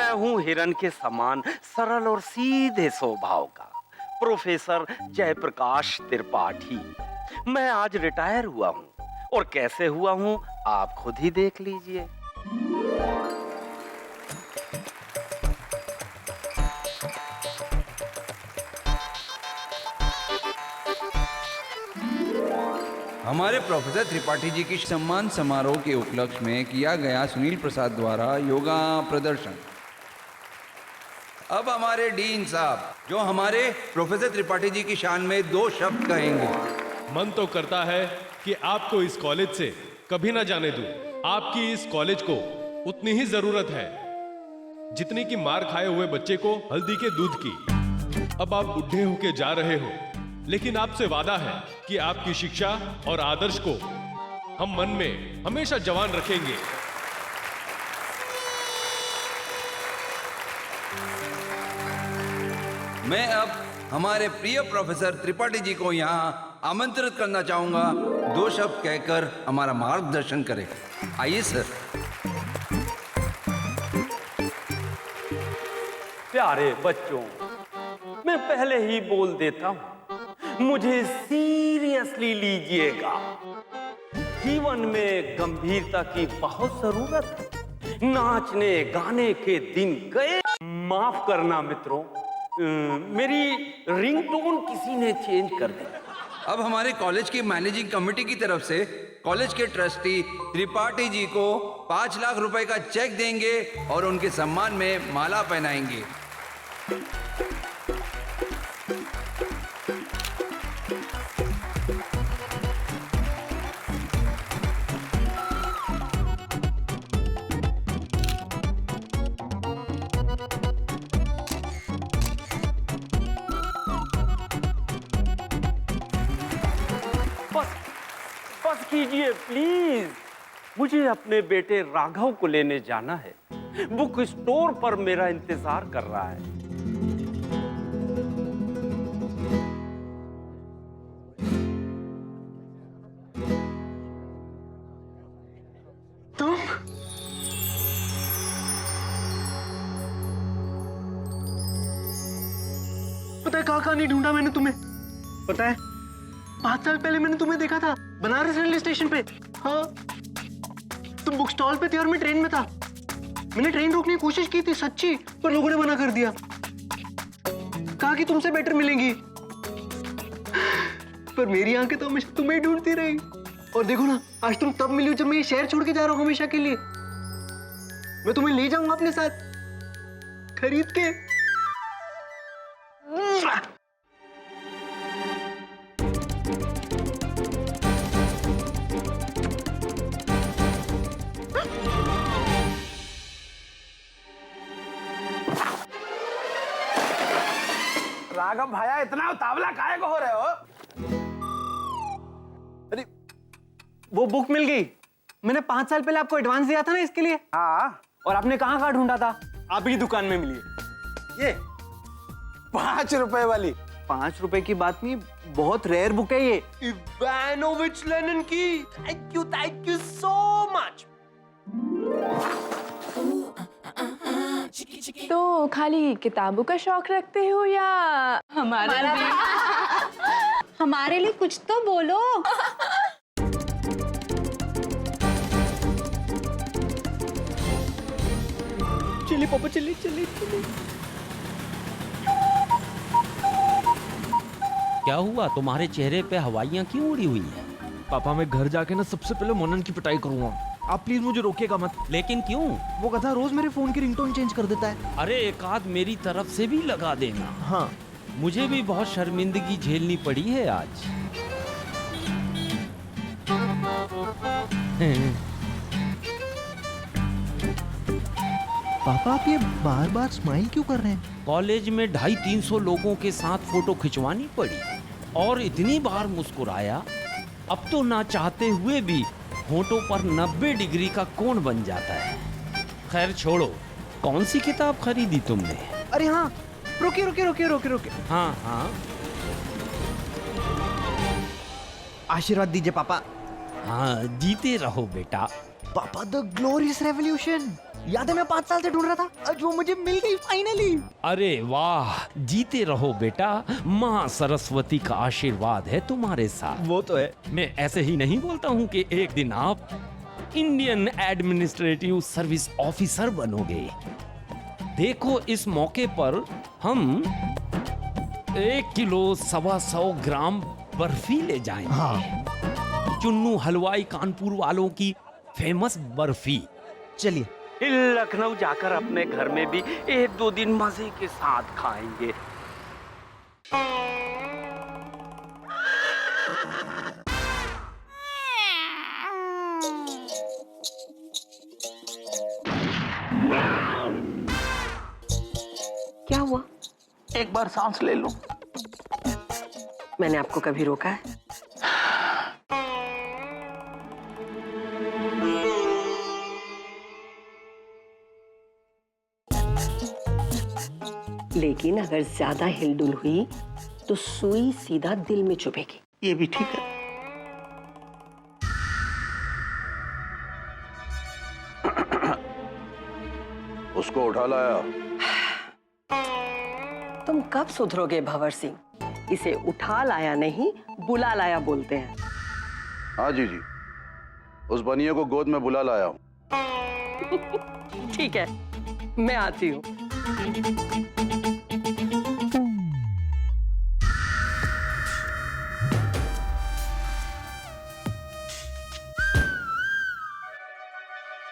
मैं हूँ हिरन के समान सरल और सीधे स्वभाव का प्रोफेसर जयप्रकाश त्रिपाठी। मैं आज रिटायर हुआ हूँ और कैसे हुआ हूँ आप खुद ही देख लीजिए। हमारे प्रोफेसर त्रिपाठी जी की सम्मान समारोह के उपलक्ष्य में किया गया सुनील प्रसाद द्वारा योगा प्रदर्शन। अब हमारे डीन साहब जो हमारे प्रोफेसर त्रिपाठी जी की शान में 2 शब्द कहेंगे। मन तो करता है कि आपको इस कॉलेज से कभी ना जाने दूं। आपकी इस कॉलेज को उतनी ही जरूरत है जितनी कि मार खाए हुए बच्चे को हल्दी के दूध की। अब आप बुढ़े होके जा रहे हो, लेकिन आपसे वादा है कि आपकी शिक्षा और आदर्श को हम मन में हमेशा जवान रखेंगे। मैं अब हमारे प्रिय प्रोफेसर त्रिपाठी जी को यहाँ आमंत्रित करना चाहूंगा 2 शब्द कहकर हमारा मार्गदर्शन करें। आइए सर। प्यारे बच्चों, मैं पहले ही बोल देता हूँ, मुझे सीरियसली लीजिएगा। जीवन में गंभीरता की बहुत जरूरत है। नाचने गाने के दिन गए। माफ करना मित्रों, मेरी रिंगटोन किसी ने चेंज कर दी। अब हमारे कॉलेज की मैनेजिंग कमेटी की तरफ से कॉलेज के ट्रस्टी त्रिपाठी जी को 5 लाख रुपए का चेक देंगे और उनके सम्मान में माला पहनाएंगे। बस कीजिए प्लीज, मुझे अपने बेटे राघव को लेने जाना है। बुक स्टोर पर मेरा इंतजार कर रहा है। तुम पता है कहाँ नहीं ढूंढा मैंने तुम्हें? पता है 5 साल पहले मैंने तुम्हें देखा था बनारस रेलवे स्टेशन पे। हाँ, तुम बुक स्टॉल पे थे और मैं ट्रेन में था। मैंने ट्रेन रोकने की कोशिश की थी सच्ची, पर लोगों ने मना कर दिया। कहा कि तुमसे बेटर मिलेंगी, पर मेरी आंखें तो हमेशा तुम्हें ही ढूंढती रही। और देखो ना, आज तुम तब मिली हो जब मैं ये शहर छोड़ के जा रहा हूँ हमेशा के लिए। मैं तुम्हें ले जाऊंगा अपने साथ खरीद के। राघव भैया, इतना उतावला काहे को हो रहे हो? अरे वो बुक मिल गई। मैंने 5 साल पहले आपको एडवांस दिया था ना इसके लिए। हाँ, और आपने कहाँ ढूंढा था? आप ही दुकान में मिली है। ये 5 रुपए वाली। 5 रुपए की बात नहीं, बहुत रेयर बुक है ये, इवानोविच लेनिन की। Thank you so much. तो खाली किताबों का शौक रखते हो या हमारा भी? हमारे लिए कुछ तो बोलो। चिल्ली पापा, चिल्ली चिल्ली चिल्ली। क्या हुआ? तुम्हारे चेहरे पे हवाइयाँ क्यों उड़ी हुई हैं? पापा, मैं घर जाके ना सबसे पहले मोनन की पिटाई करूंगा। आप प्लीज मुझे रोकिएगा मत। लेकिन क्यों? वो गधा रोज मेरे फोन की रिंगटोन चेंज कर देता है। अरे एक आध मेरी तरफ से भी लगा देना। हाँ, मुझे भी बहुत शर्मिंदगी झेलनी पड़ी है आज। पापा आप ये बार बार स्माइल क्यों कर रहे हैं? कॉलेज में 250-300 लोगों के साथ फोटो खिंचवानी पड़ी और इतनी बार मुस्कुराया, अब तो ना चाहते हुए भी होठों पर 90 डिग्री का कोण बन जाता है। खैर छोड़ो, कौन सी किताब खरीदी तुमने? अरे हाँ, रुकिए रुकिए रुकिए रुकिए रुकिए। हाँ हाँ, आशीर्वाद दीजिए पापा। हाँ जीते रहो बेटा। पापा द ग्लोरियस रेवोल्यूशन। याद है मैं 5 साल से ढूंढ रहा था, आज वो मुझे मिल गई फाइनली। अरे वाह, जीते रहो बेटा, माँ सरस्वती का आशीर्वाद है तुम्हारे साथ। वो तो है। मैं ऐसे ही नहीं बोलता हूँ कि एक दिन आप इंडियन एडमिनिस्ट्रेटिव सर्विस ऑफिसर बनोगे। देखो इस मौके पर हम 1 किलो 125 ग्राम बर्फी ले जाएंगे। हाँ। चुन्नू हलवाई कानपुर वालों की फेमस बर्फी। चलिए। लखनऊ जाकर अपने घर में भी 1-2 दिन मजे के साथ खाएंगे। क्या हुआ? एक बार सांस ले लो। मैंने आपको कभी रोका है? लेकिन अगर ज्यादा हिलडुल हुई तो सुई सीधा दिल में चुभेगी। ये भी ठीक है। उसको उठा लाया। तुम कब सुधरोगे भंवर सिंह? इसे उठा लाया नहीं, बुला लाया बोलते हैं। हाँ जी जी, उस बनिए को गोद में बुला लाया हूँ। ठीक है, मैं आती हूँ।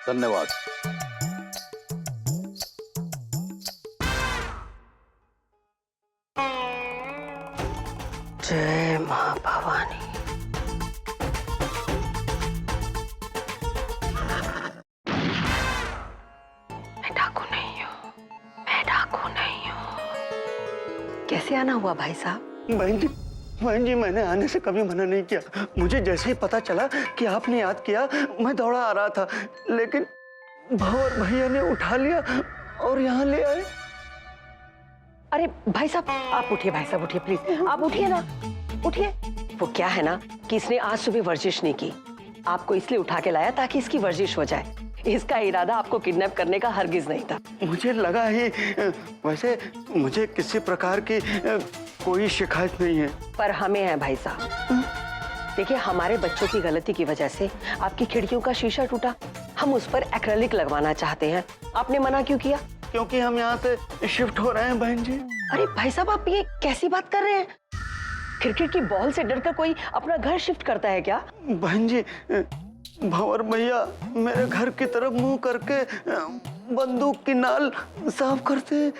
धन्यवाद। जय मां भवानी। मैं डाकू नहीं हूँ, मैं डाकू नहीं हूँ। कैसे आना हुआ भाई साहब? बहन जी मैंने आने से कभी मना नहीं किया। मुझे जैसे ही पता चला कि आपने याद किया, मैं दौड़ा आ रहा था, लेकिन भंवर भैया ने उठा लिया और यहाँ ले आए। अरे भाई साहब, आप उठिए, भाई साहब उठिए प्लीज, आप उठिए ना, उठिए। वो क्या है ना कि इसने आज सुबह वर्जिश नहीं की, आपको इसलिए उठा के लाया ताकि इसकी वर्जिश हो जाए। इसका इरादा आपको किडनैप करने का हरगिज नहीं था। मुझे लगा ही, वैसे मुझे किसी प्रकार की कोई शिकायत नहीं है। पर हमें है भाई साहब। देखिए, हमारे बच्चों की गलती की वजह से आपकी खिड़कियों का शीशा टूटा, हम उस पर एक्रेलिक लगवाना चाहते हैं। आपने मना क्यों किया? क्योंकि हम यहाँ से शिफ्ट हो रहे हैं बहन जी। अरे भाई साहब, आप ये कैसी बात कर रहे हैं? क्रिकेट की बॉल से डरकर कोई अपना घर शिफ्ट करता है क्या? बहन जी, भंवर भैया मेरे घर की तरफ मुंह करके बंदूक की नाल साफ करते,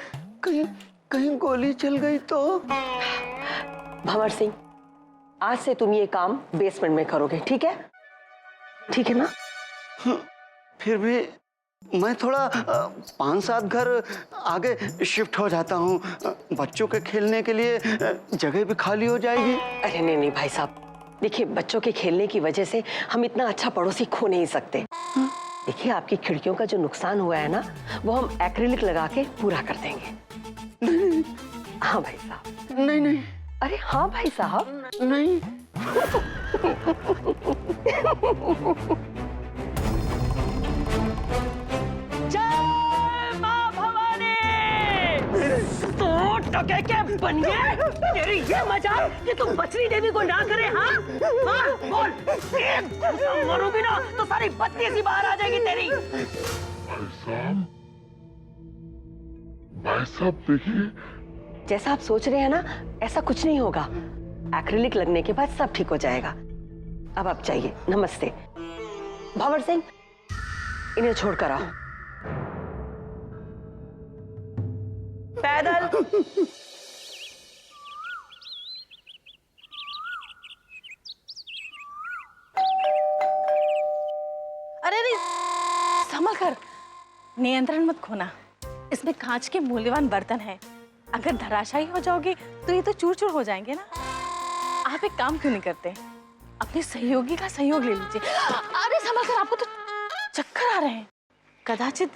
कहीं कहीं गोली चल गई तो। भंवर सिंह, आज से तुम ये काम बेसमेंट में करोगे, ठीक है? ठीक है ना? फिर भी मैं थोड़ा 5-7 घर आगे शिफ्ट हो जाता हूँ, बच्चों के खेलने के लिए जगह भी खाली हो जाएगी। अरे नहीं नहीं भाई साहब, देखिए, बच्चों के खेलने की वजह से हम इतना अच्छा पड़ोसी खो नहीं सकते। देखिए, आपकी खिड़कियों का जो नुकसान हुआ है ना, वो हम एक्रिलिक लगा के पूरा कर देंगे। हाँ भाई साहब। नहीं नहीं। अरे हाँ भाई साहब। नहीं। जय मां भवानी। तो टके के बनिए, तेरी ये मजाल कि तुम बचरी देवी को ना करे। हाँ हाँ बोल, मरोगी ना तो सारी बत्ती सी बाहर आ जाएगी तेरी। भाई साहब देखिए, जैसा आप सोच रहे हैं ना, ऐसा कुछ नहीं होगा। एक्रिलिक लगने के बाद सब ठीक हो जाएगा। अब आप जाइए। नमस्ते। भंवर सिंह, इन्हें छोड़कर आओ। पैदल। अरे अरे, संभल कर, नियंत्रण मत खोना। इसमें कांच के मूल्यवान बर्तन हैं। अगर धराशायी हो जाओगे तो ये तो चूर चूर हो जाएंगे ना। आप एक काम क्यों नहीं करते, अपने सहयोगी का सहयोग ले लीजिए। अरे संभल कर, आपको तो चक्कर आ रहे हैं, कदाचित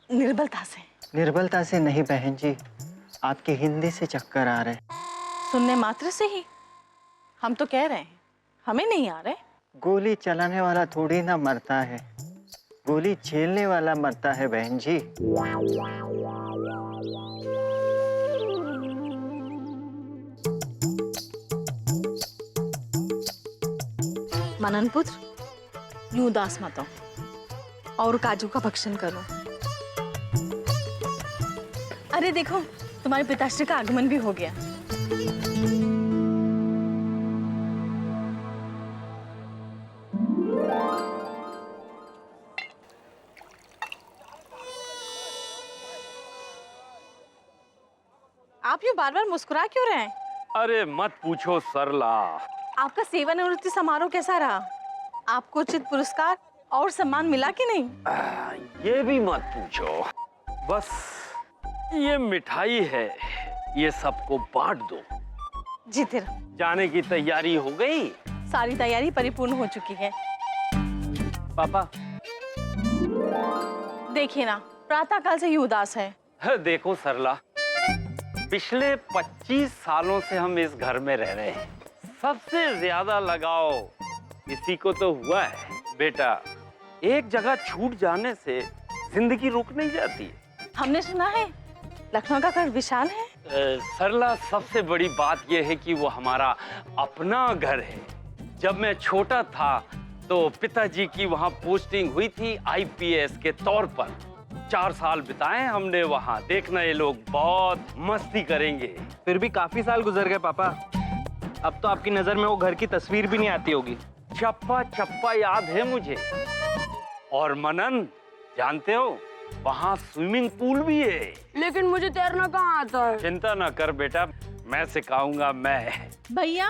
निर्बलता से। निर्बलता से नहीं बहन जी, आपकी हिंदी से चक्कर आ रहे। सुनने मात्र से ही हम तो कह रहे हैं, हमें नहीं आ रहे। गोली चलाने वाला थोड़ी ना मरता है, गोली झेलने वाला मरता है बहन जी। मनन पुत्र, यूं उदास मत हो और काजू का भक्षण करो। अरे देखो, तुम्हारे पिताश्री का आगमन भी हो गया। आप यूं बार बार मुस्कुरा क्यों रहे हैं? अरे मत पूछो सरला। आपका सेवानिवृत्ति समारोह कैसा रहा? आपको उचित पुरस्कार और सम्मान मिला कि नहीं? ये भी मत पूछो। बस ये मिठाई है, ये सबको बांट दो। जी फिर जाने की तैयारी हो गई? सारी तैयारी परिपूर्ण हो चुकी है। पापा देखिए ना, प्रातः काल से ही उदास है। देखो सरला, पिछले 25 सालों से हम इस घर में रह रहे हैं। सबसे ज्यादा लगाव इसी को तो हुआ है। बेटा, एक जगह छूट जाने से जिंदगी रुक नहीं जाती। हमने सुना है लखनऊ का घर विशाल है। सरला, सबसे बड़ी बात यह है कि वो हमारा अपना घर है। जब मैं छोटा था तो पिताजी की वहाँ पोस्टिंग हुई थी IPS के तौर पर। 4 साल बिताए हमने वहाँ। देखना, ये लोग बहुत मस्ती करेंगे। फिर भी काफी साल गुजर गए पापा। अब तो आपकी नजर में वो घर की तस्वीर भी नहीं आती होगी। चप्पा चप्पा याद है मुझे। और मनन, जानते हो वहाँ स्विमिंग पूल भी है। लेकिन मुझे तैरना कहाँ आता है? चिंता ना कर बेटा, मैं सिखाऊंगा मैं। भैया,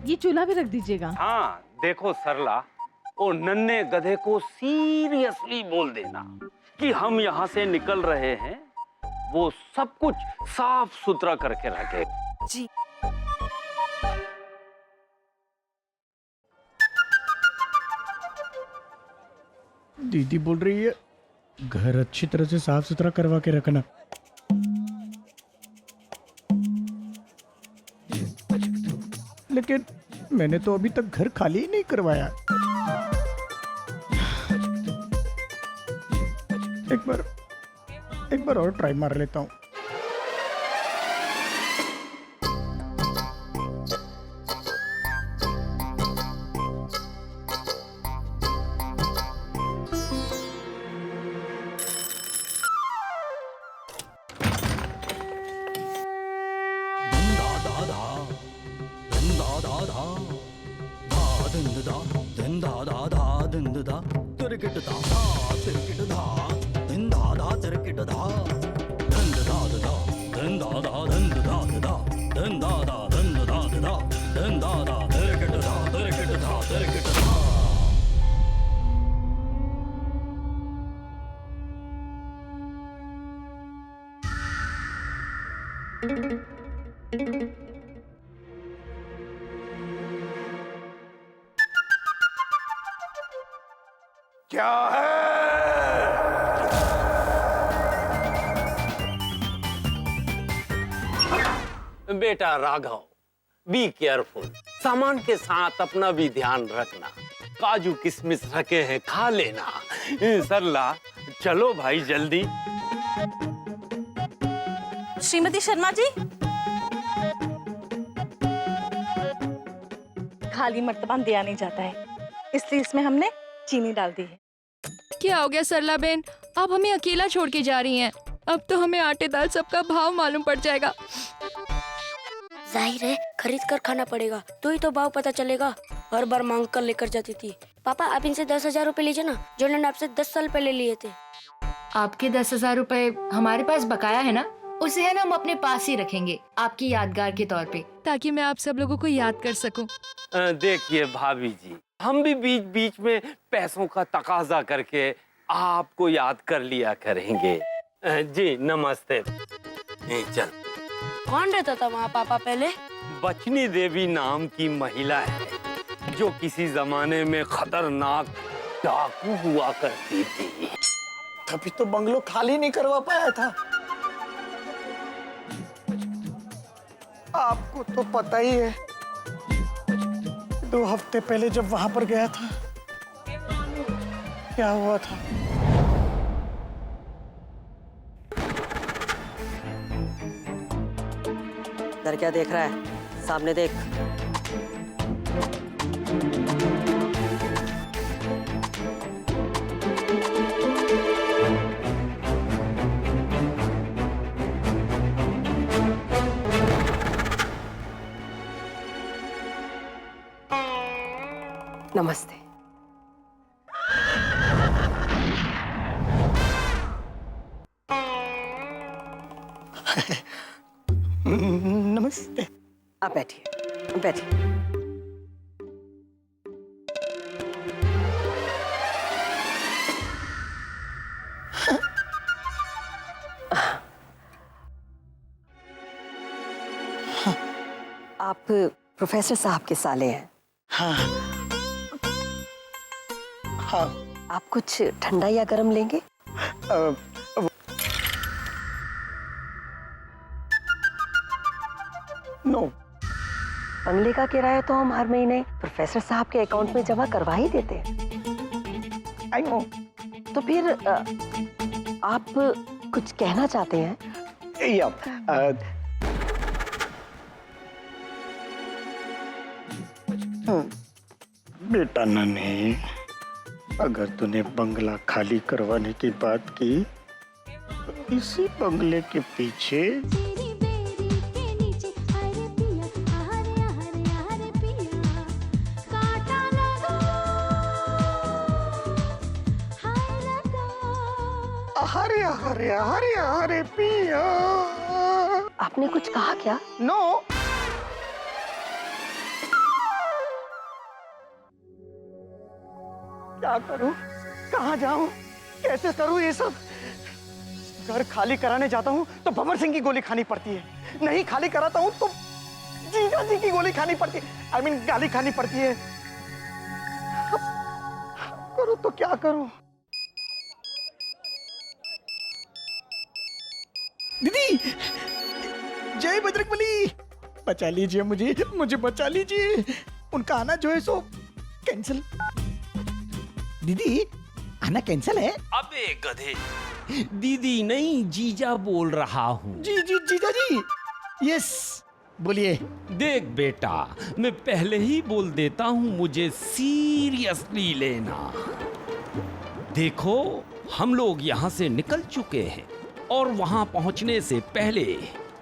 ये चूल्हा भी रख दीजिएगा। हाँ देखो सरला, ओ नन्हे गधे को सीरियसली बोल देना कि हम यहाँ से निकल रहे हैं। वो सब कुछ साफ सुथरा करके रखे। जी। दीदी बोल रही है घर अच्छी तरह से साफ सुथरा करवा के रखना। लेकिन मैंने तो अभी तक घर खाली ही नहीं करवाया। एक बार और ट्राई मार लेता हूँ। क्या है? बेटा राघव, बी केयरफुल। सामान के साथ अपना भी ध्यान रखना। काजू किशमिश रखे हैं, खा लेना। सरला, चलो भाई जल्दी। श्रीमती शर्मा जी, खाली मर्तबान दिया नहीं जाता है, इसलिए इसमें हमने चीनी डाल दी है। क्या हो गया सरला बहन, आप हमें अकेला छोड़ के जा रही हैं? अब तो हमें आटे दाल सबका भाव मालूम पड़ जाएगा। जाहिर है खरीद कर खाना पड़ेगा, तो ही तो भाव पता चलेगा। हर बार मांग कर लेकर जाती थी। पापा, आप इनसे 10,000 रुपए लीजिए ना, जो उन्होंने आपसे 10 साल पहले लिए थे। आपके 10,000 रुपए हमारे पास बकाया है ना, उसे है ना हम अपने पास ही रखेंगे आपकी यादगार के तौर पे, ताकि मैं आप सब लोगों को याद कर सकूं। देखिए भाभी जी, हम भी बीच बीच में पैसों का तकाजा करके आपको याद कर लिया करेंगे। जी नमस्ते। चल। कौन रहता था वहाँ पापा पहले? बचनी देवी नाम की महिला है, जो किसी जमाने में खतरनाक डाकू हुआ करती थी। तभी तो बंगलो खाली नहीं करवा पाया था। आपको तो पता ही है, 2 हफ्ते पहले जब वहां पर गया था क्या हुआ था? इधर क्या देख रहा है? सामने देख। नमस्ते। नमस्ते। आप बैठिए, बैठिए। आप प्रोफेसर साहब के साले हैं? हाँ। हाँ। आप कुछ ठंडा या गर्म लेंगे? नो। बंगले का किराया तो हम हर महीने प्रोफेसर साहब के अकाउंट में जमा करवा ही देते हैं। I know. तो फिर आप कुछ कहना चाहते हैं? या, बेटा नन्हे, अगर तूने बंगला खाली करवाने की बात की तो इसी बंगले के पीछे हरे हरे हरे हरे पिया। आपने कुछ कहा क्या? नो। क्या करूं? कहाँ जाऊं? कैसे करूं ये सब? घर खाली कराने जाता हूं तो भंवर सिंह की गोली खानी पड़ती है, नहीं खाली कराता हूं तो जीजा जी की गोली खानी पड़ती है, I mean गाली खानी पड़ती है। करूं तो क्या करूं? दीदी, जय बजरंगबली, बचा लीजिए मुझे, मुझे बचा लीजिए। उनका आना जो है सो कैंसिल। दीदी, आना कैंसिल है? अबे गधे, दीदी नहीं जीजा बोल रहा हूँ। जी जी जीजा जी, यस बोलिए। देख बेटा, मैं पहले ही बोल देता हूँ मुझे सीरियसली लेना। देखो, हम लोग यहाँ से निकल चुके हैं और वहाँ पहुँचने से पहले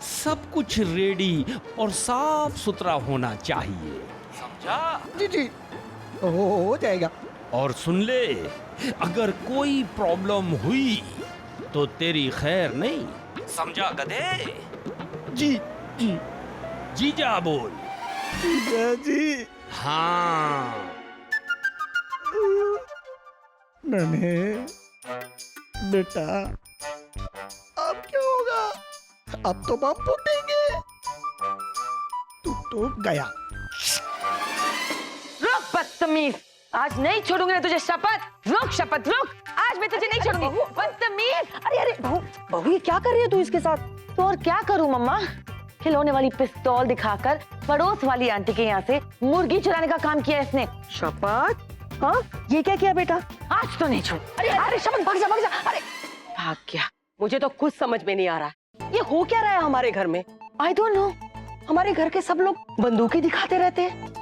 सब कुछ रेडी और साफ सुथरा होना चाहिए, समझा? जी जी, हो जाएगा। और सुन ले, अगर कोई प्रॉब्लम हुई तो तेरी खैर नहीं, समझा गधे? जी जी। जीजा बोल। जीजा जी। हाँ। नन्हे बेटा, अब क्या होगा? अब तो बम फूटेंगे। तू तो गया। रुक बदतमीज, आज नहीं छोड़ूंगी ना तुझे, शपथ। रुक शपथ, रुक, आज मैं तुझे नहीं छोड़ूंगी। बदतमीज। अरे अरे बहू, बहू ये क्या कर रही है तू इसके साथ? तो और क्या करूं मम्मा? खिलौने वाली पिस्तौल दिखाकर पड़ोस वाली आंटी के यहाँ से मुर्गी चुराने का काम किया इसने। शपथ? हाँ, ये क्या किया बेटा? आज तो नहीं छोड़। अरे अरे शपथ, भाग जा भाग जा। अरे भाग गया, मुझे तो कुछ समझ में नहीं आ रहा। ये हो क्या रहा है हमारे घर में? I don't know. हमारे घर के सब लोग बंदूकें दिखाते रहते हैं।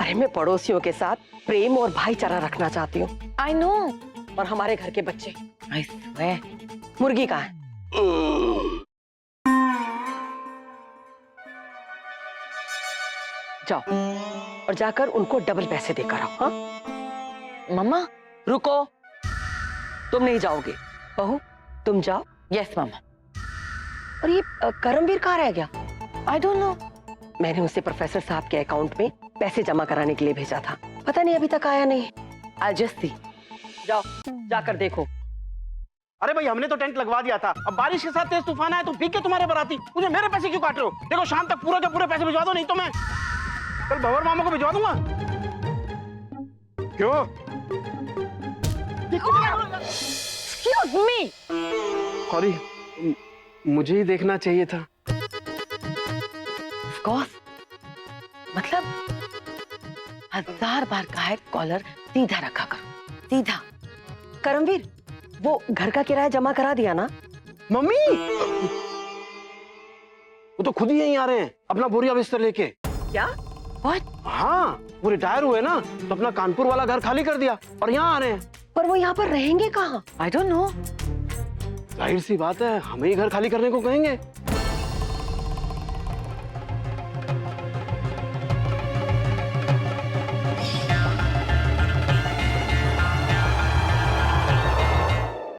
अरे मैं पड़ोसियों के साथ प्रेम और भाईचारा रखना चाहती हूँ। I know. और हमारे घर के बच्चे, आई स्वेयर, मुर्गी कहाँ है? जाओ और जाकर उनको डबल पैसे देकर आओ। हाँ मम्मा रुको, तुम नहीं जाओगे। बहू तुम जाओ। यस मम्मा। और ये करमवीर कहाँ रह गया? I don't know. मैंने उसे प्रोफेसर साहब के अकाउंट में पैसे जमा कराने के लिए भेजा था, पता नहीं अभी तक आया नहीं। I just see. जाओ जाकर देखो। अरे भाई, हमने तो टेंट लगवा दिया था, अब बारिश के साथ तेज तूफान आया तो भीग के तुम्हारे बराती मुझे मेरे पैसे क्यों काट रहे हो? देखो शाम तक पूरे के पूरे पैसे भिजवा दो, नहीं तो मैं कल भंवर मामा को भिजवा दूंगा। क्यों? Excuse me। सॉरी, मुझे ही देखना चाहिए था। Of course। मतलब 1000 बार का है कॉलर सीधा रखा करो, सीधा। करमवीर, वो घर का किराया जमा करा दिया ना? मम्मी वो तो खुद ही यहीं आ रहे हैं अपना बोरिया बिस्तर लेके। क्या? What? हाँ, वो रिटायर हुए ना तो अपना कानपुर वाला घर खाली कर दिया और यहाँ आ रहे हैं। पर वो यहाँ पर रहेंगे कहाँ? I don't know। जाहिर सी बात है हमें ही घर खाली करने को कहेंगे।